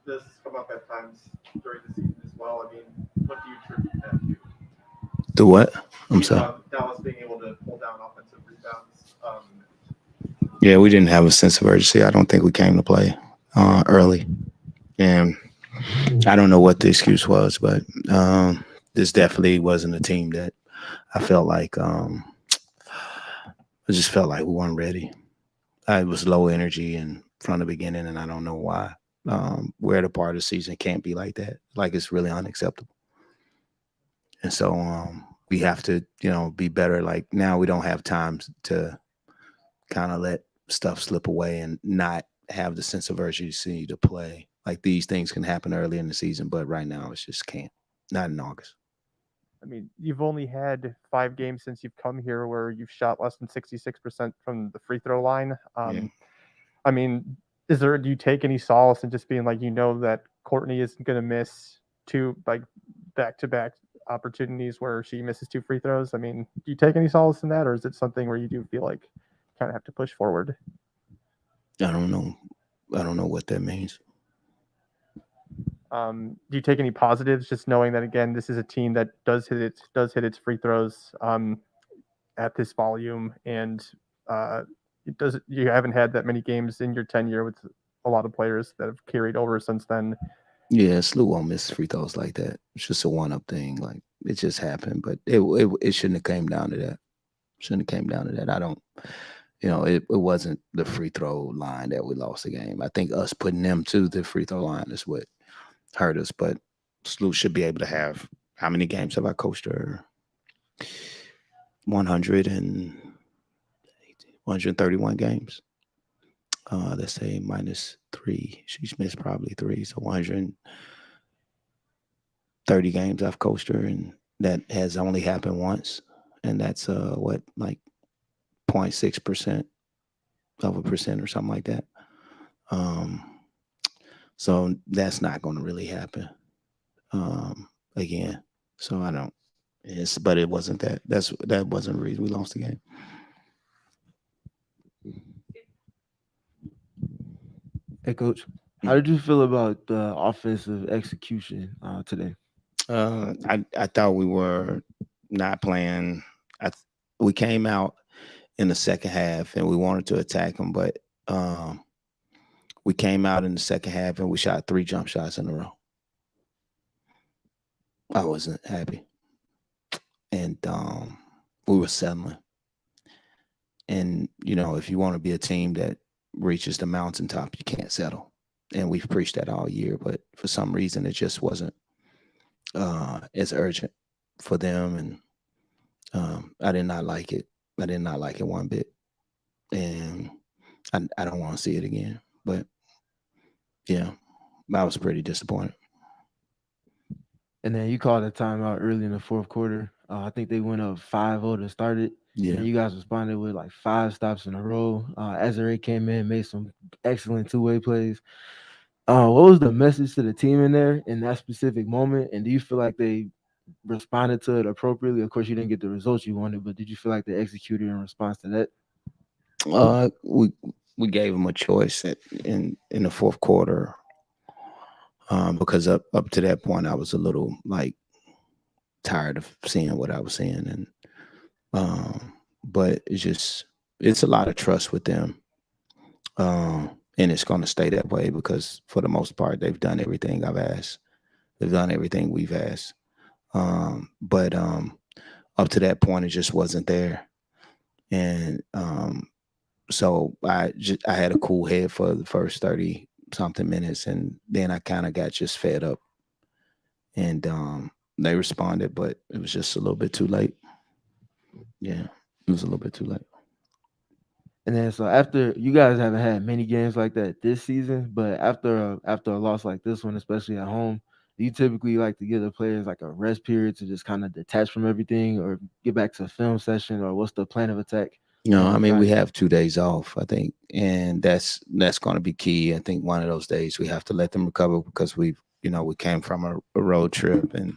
this come up at times during the season as well. I mean, what do you attribute that to? The what? I'm sorry. Dallas being able to pull down offensive rebounds. Yeah, we didn't have a sense of urgency. I don't think we came to play early, and I don't know what the excuse was, but this definitely wasn't a team that I felt like. I just felt like we weren't ready. I was low energy and from the beginning, and I don't know why. We're at a part of the season can't be like that. Like it's really unacceptable. And so we have to, be better. Like now we don't have time to kind of let stuff slip away and not have the sense of urgency to play. Like these things can happen early in the season, but right now it just can't. Not in August. I mean, you've only had 5 games since you've come here where you've shot less than 66% from the free throw line. Yeah. I mean, do you take any solace in just being like, that Courtney isn't going to miss two like back to back opportunities where she misses 2 free throws? I mean, do you take any solace in that, or is it something where you do feel like you kind of have to push forward? I don't know. I don't know what that means. Do you take any positives just knowing that again, this is a team that does hit its free throws at this volume, and you haven't had that many games in your tenure with a lot of players that have carried over since then. Yeah, Slew won't miss free throws like that. It's just a one-up thing. Like it just happened, but it shouldn't have came down to that. Shouldn't have came down to that. I don't. It wasn't the free throw line that we lost the game. I think us putting them to the free throw line is what hurt us. But Slew should be able to have how many games have I coached her? 100 and 131 games. Let's say minus three. She's missed probably three. So 130 games I've coached her, and that has only happened once. And that's what, like 0.6% of a percent or something like that. Um, so that's not going to really happen again. So I don't. But it wasn't that. That wasn't the reason we lost the game. Hey, coach, how did you feel about the offensive execution today? I thought we were not playing. We came out in the second half and we wanted to attack them, but we came out in the second half and we shot 3 jump shots in a row. I wasn't happy, and we were settling. And if you want to be a team that reaches the mountaintop, you can't settle. And we've preached that all year, but for some reason, it just wasn't as urgent for them, and I did not like it. I did not like it one bit, and I don't want to see it again. But yeah, I was pretty disappointed. And then you called a timeout early in the fourth quarter. I think they went up 5-0 to start it. Yeah, And you guys responded with like 5 stops in a row. Azare came in, made some excellent two-way plays. What was the message to the team in there in that specific moment? And do you feel like they responded to it appropriately? Of course, you didn't get the results you wanted, but did you feel like they executed in response to that? we gave them a choice in the fourth quarter, because up to that point I was a little like tired of seeing what I was seeing, and but it's a lot of trust with them, and it's going to stay that way because for the most part they've done everything I've asked. They've done everything we've asked, but up to that point it just wasn't there, and so I had a cool head for the first 30 something minutes, and then I kind of got just fed up, and they responded, but it was just a little bit too late. Yeah, it was a little bit too late. And then so after you guys haven't had many games like that this season, but after a loss like this one, especially at home, do you typically like to give the players like a rest period to just kind of detach from everything, or get back to a film session, or what's the plan of attack? No, I mean we Kind have 2 days off, I think, and that's going to be key. I think one of those days we have to let them recover because we came from a road trip and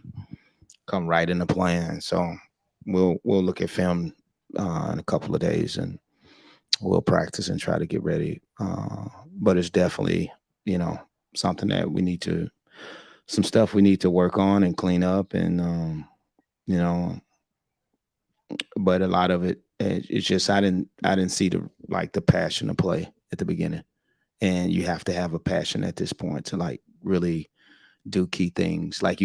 come right in the plan. So we'll look at film in a couple of days, and we'll practice and try to get ready. But it's definitely something that some stuff we need to work on and clean up, and you know, but a lot of it's just I didn't see the passion to play at the beginning, and you have to have a passion at this point to like really do key things. Like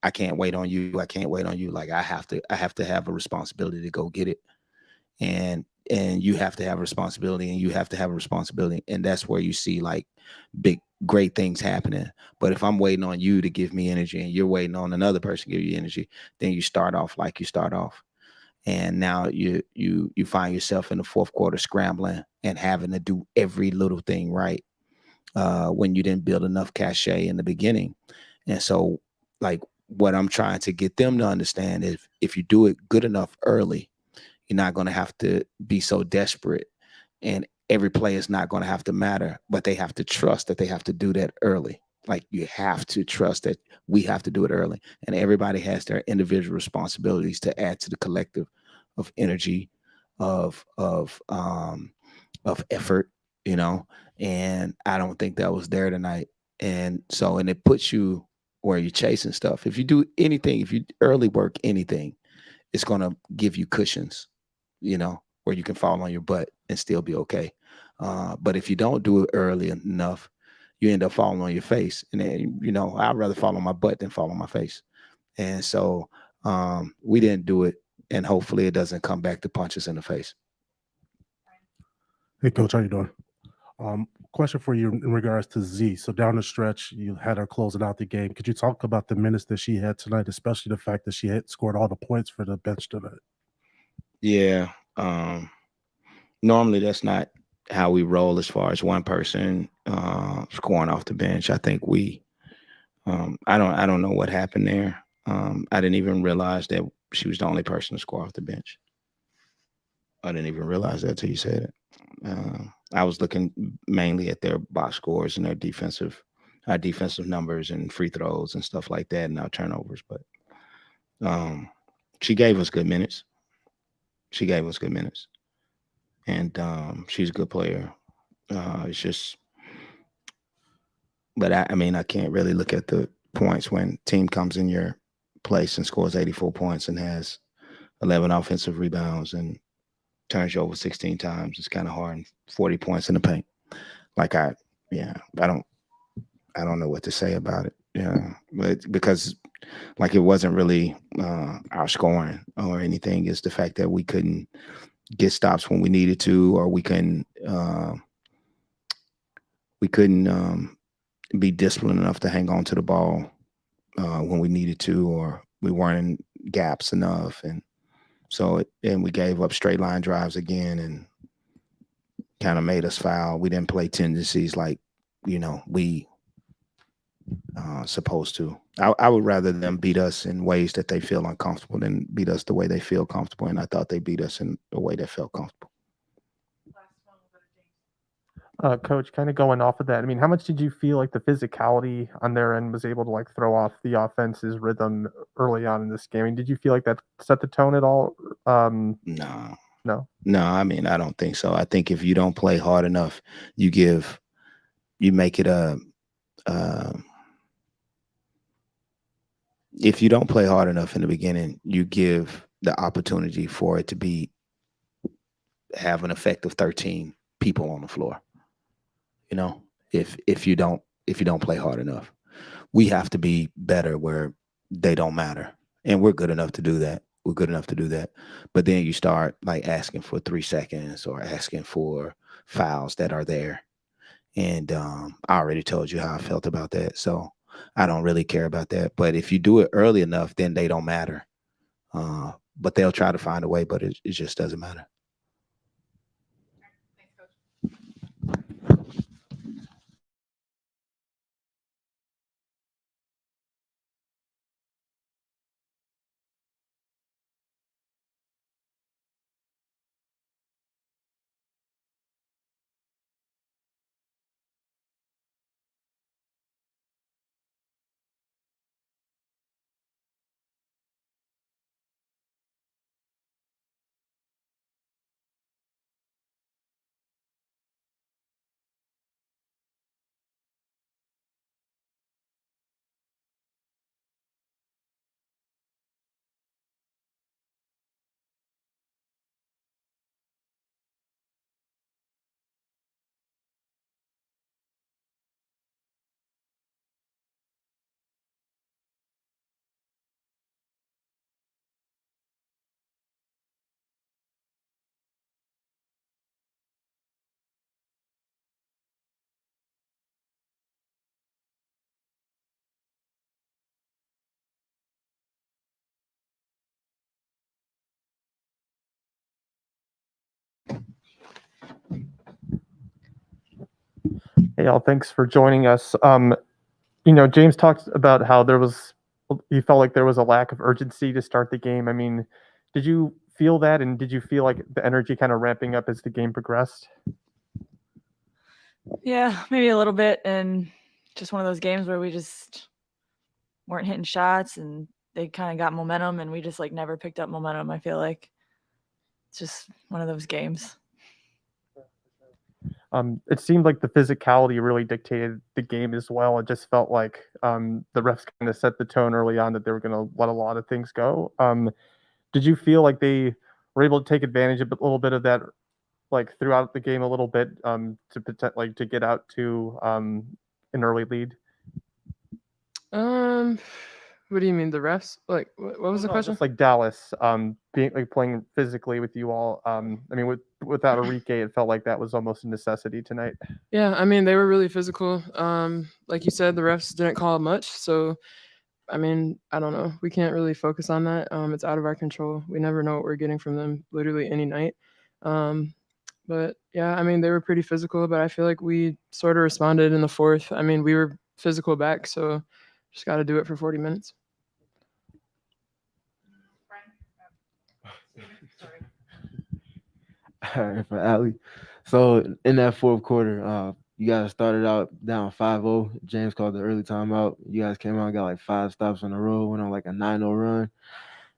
I can't wait on you. I can't wait on you. Like I have to have a responsibility to go get it, and you have to have a responsibility, and you have to have a responsibility, and that's where you see like big great things happening. But if I'm waiting on you to give me energy and you're waiting on another person to give you energy, then you start off like you start off. And now you find yourself in the fourth quarter scrambling and having to do every little thing right, when you didn't build enough cachet in the beginning. And so like what I'm trying to get them to understand is if you do it good enough early, you're not going to have to be so desperate, and every play is not going to have to matter, but they have to trust that they have to do that early. Like you have to trust that we have to do it early, and everybody has their individual responsibilities to add to the collective of energy, of effort, you know. And I don't think that was there tonight. And so, and it puts you where you're chasing stuff. If you do anything, if you early work anything, it's going to give you cushions, you know, where you can fall on your butt and still be okay. But if you don't do it early enough, you end up falling on your face. And then, you know, I'd rather fall on my butt than fall on my face. And so we didn't do it. And hopefully it doesn't come back to punch us in the face. Hey, Coach, how you doing? Question for you in regards to Z. So down the stretch, you had her closing out the game. Could you talk about the minutes that she had tonight, especially the fact that she had scored all the points for the bench tonight? Yeah. Normally that's not how we roll as far as one person scoring off the bench. I think I don't know what happened there. I didn't even realize that she was the only person to score off the bench. I didn't even realize that till you said it. I was looking mainly at their box scores and our defensive numbers and free throws and stuff like that, and our turnovers. But she gave us good minutes. She gave us good minutes, and she's a good player. It's just, but I mean, I can't really look at the points when team comes in your place and scores 84 points and has 11 offensive rebounds and turns you over 16 times. It's kind of hard. And 40 points in the paint. Like I don't know what to say about it. Yeah, but because like it wasn't really our scoring or anything. It's the fact that we couldn't get stops when we needed to, or we couldn't be disciplined enough to hang on to the ball when we needed to, or we weren't in gaps enough, and so we gave up straight line drives again, and kind of made us foul. We didn't play tendencies like we supposed to. I would rather them beat us in ways that they feel uncomfortable than beat us the way they feel comfortable, and I thought they beat us in a way that felt comfortable. Coach, kind of going off of that, I mean, how much did you feel like the physicality on their end was able to like throw off the offense's rhythm early on in this game? I mean, did you feel like that set the tone at all? No. I mean, I don't think so. I think if you don't play hard enough, you make it if you don't play hard enough in the beginning, you give the opportunity for it to have an effect of 13 people on the floor. You know, if you don't play hard enough, we have to be better where they don't matter, and we're good enough to do that. We're good enough to do that. But then you start like asking for 3 seconds or asking for fouls that are there. And I already told you how I felt about that. So I don't really care about that. But if you do it early enough, then they don't matter. But they'll try to find a way, but it just doesn't matter. Hey, all, thanks for joining us. James talked about how he felt like there was a lack of urgency to start the game. I mean, did you feel that, and did you feel like the energy kind of ramping up as the game progressed? Yeah, maybe a little bit, and just one of those games where we just weren't hitting shots, and they kind of got momentum, and we just like never picked up momentum. I feel like it's just one of those games. It seemed like the physicality really dictated the game as well. It just felt like the refs kind of set the tone early on that they were going to let a lot of things go. Did you feel like they were able to take advantage of a little bit of that, like throughout the game a little bit, to get out to an early lead? What do you mean, the refs? Like, what was the question? Just like Dallas, being like playing physically with you all. I mean, without Enrique, it felt like that was almost a necessity tonight. Yeah, I mean, they were really physical. Like you said, the refs didn't call much, so I mean, I don't know. We can't really focus on that. It's out of our control. We never know what we're getting from them literally any night. But yeah, I mean, they were pretty physical, but I feel like we sort of responded in the fourth. I mean, we were physical back, so just got to do it for 40 minutes. All right, for Allie. So in that fourth quarter, you guys started out down 5-0. James called the early timeout. You guys came out and got like 5 stops in a row, went on like a 9-0 run.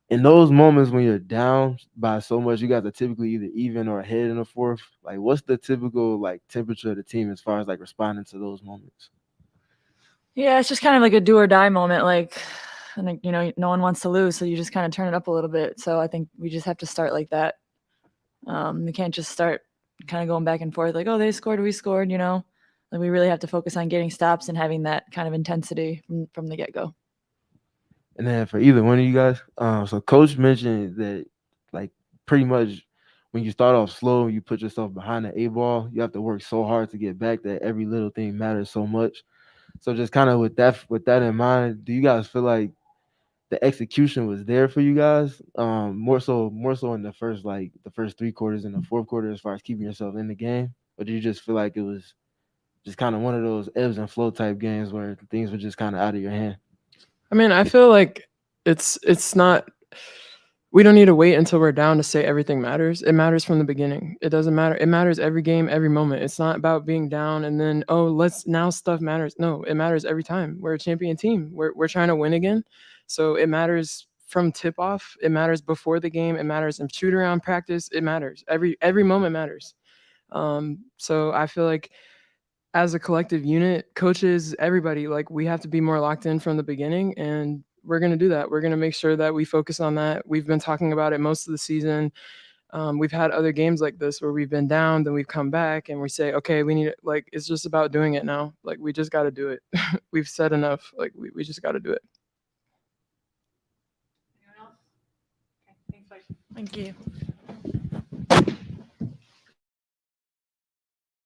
In those moments when you're down by so much, you guys are typically either even or ahead in the fourth. Like, what's the typical like temperature of the team as far as like responding to those moments? Yeah, it's just kind of like a do or die moment. Like, and no one wants to lose, so you just kind of turn it up a little bit. So I think we just have to start like that. We can't just start kind of going back and forth like, oh, they scored, we scored. Like we really have to focus on getting stops and having that kind of intensity from the get-go. And then for either one of you guys, so Coach mentioned that like pretty much when you start off slow, you put yourself behind the A ball. You have to work so hard to get back that every little thing matters so much. So just kind of with that in mind, do you guys feel like the execution was there for you guys? More so in the first 3 quarters and the fourth quarter as far as keeping yourself in the game, or do you just feel like it was just kind of one of those ebbs and flow type games where things were just kind of out of your hand? I mean, I feel like it's not. We don't need to wait until we're down to say everything matters. It matters from the beginning. It doesn't matter. It matters every game, every moment. It's not about being down and then, now stuff matters. No, it matters every time. We're a champion team. We're trying to win again. So it matters from tip off. It matters before the game. It matters in shoot around practice. It matters. Every moment matters. So I feel like as a collective unit, coaches, everybody, like we have to be more locked in from the beginning, and we're going to do that. We're going to make sure that we focus on that. We've been talking about it most of the season. We've had other games like this where we've been down, then we've come back and we say, okay, we need it. Like, it's just about doing it now. Like, we just got to do it. We've said enough. Like, we just got to do it. Anyone else? Okay, thanks, Thank you.